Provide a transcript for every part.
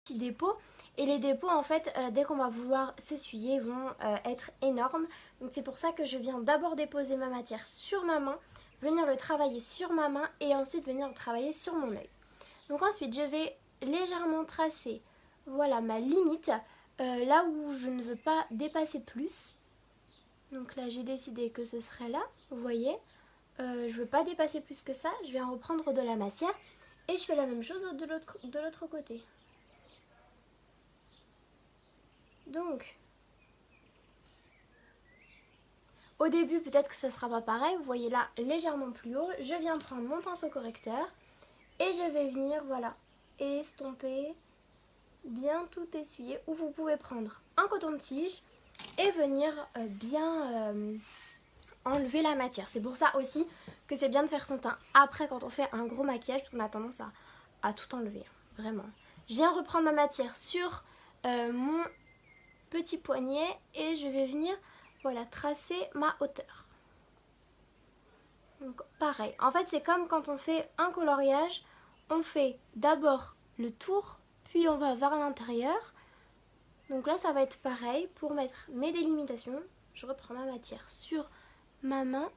petits dépôts. Et les dépôts en fait dès qu'on va vouloir s'essuyer vont être énormes. Donc c'est pour ça que je viens d'abord déposer ma matière sur ma main, venir le travailler sur ma main et ensuite venir le travailler sur mon œil. Donc ensuite je vais légèrement tracer voilà ma limite là où je ne veux pas dépasser plus. Donc là j'ai décidé que ce serait là, vous voyez. Je ne veux pas dépasser plus que ça, je viens reprendre de la matière et je fais la même chose de l'autre côté. Donc, au début, peut-être que ça ne sera pas pareil. Vous voyez là, légèrement plus haut. Je viens prendre mon pinceau correcteur et je vais venir, voilà, estomper, bien tout essuyer. Ou vous pouvez prendre un coton-tige et venir bien enlever la matière. C'est pour ça aussi que c'est bien de faire son teint après quand on fait un gros maquillage, parce qu'on a tendance à tout enlever, hein, vraiment. Je viens reprendre ma matière sur mon petit poignet et je vais venir voilà tracer ma hauteur. Donc pareil, en fait c'est comme quand on fait un coloriage, on fait d'abord le tour puis on va vers l'intérieur. Donc là ça va être pareil pour mettre mes délimitations. Je reprends ma matière sur ma main.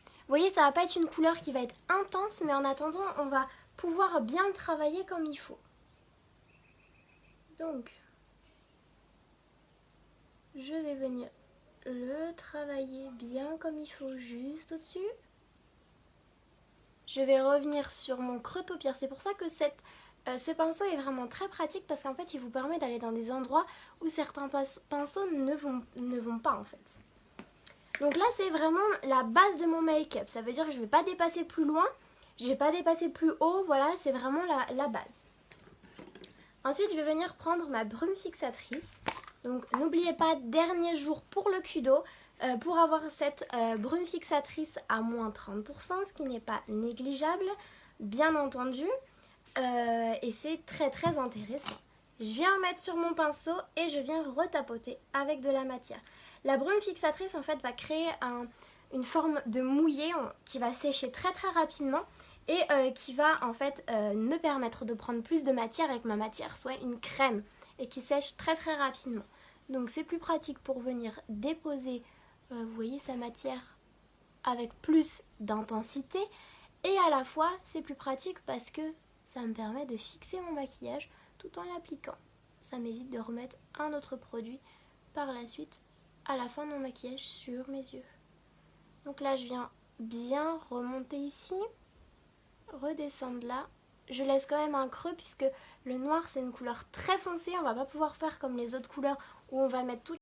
Vous voyez, ça va pas être une couleur qui va être intense, mais en attendant on va pouvoir bien le travailler comme il faut. Donc je vais venir le travailler bien comme il faut juste au-dessus. Je vais revenir sur mon creux de paupière. C'est pour ça que ce pinceau est vraiment très pratique parce qu'en fait il vous permet d'aller dans des endroits où certains pinceaux ne vont pas en fait. Donc là c'est vraiment la base de mon make-up. Ça veut dire que je ne vais pas dépasser plus loin, je ne vais pas dépasser plus haut. Voilà, c'est vraiment la base. Ensuite je vais venir prendre ma brume fixatrice. Donc n'oubliez pas, dernier jour pour le Kudo, pour avoir cette brume fixatrice à moins 30%, ce qui n'est pas négligeable, bien entendu, et c'est très très intéressant. Je viens mettre sur mon pinceau et je viens retapoter avec de la matière. La brume fixatrice en fait va créer une forme de mouillé qui va sécher très très rapidement et qui va en fait me permettre de prendre plus de matière et que ma matière soit une crème et qui sèche très très rapidement. Donc c'est plus pratique pour venir déposer, vous voyez, sa matière avec plus d'intensité. Et à la fois, c'est plus pratique parce que ça me permet de fixer mon maquillage tout en l'appliquant. Ça m'évite de remettre un autre produit par la suite à la fin de mon maquillage sur mes yeux. Donc là, je viens bien remonter ici, redescendre là. Je laisse quand même un creux puisque le noir c'est une couleur très foncée. On va pas pouvoir faire comme les autres couleurs où on va mettre tout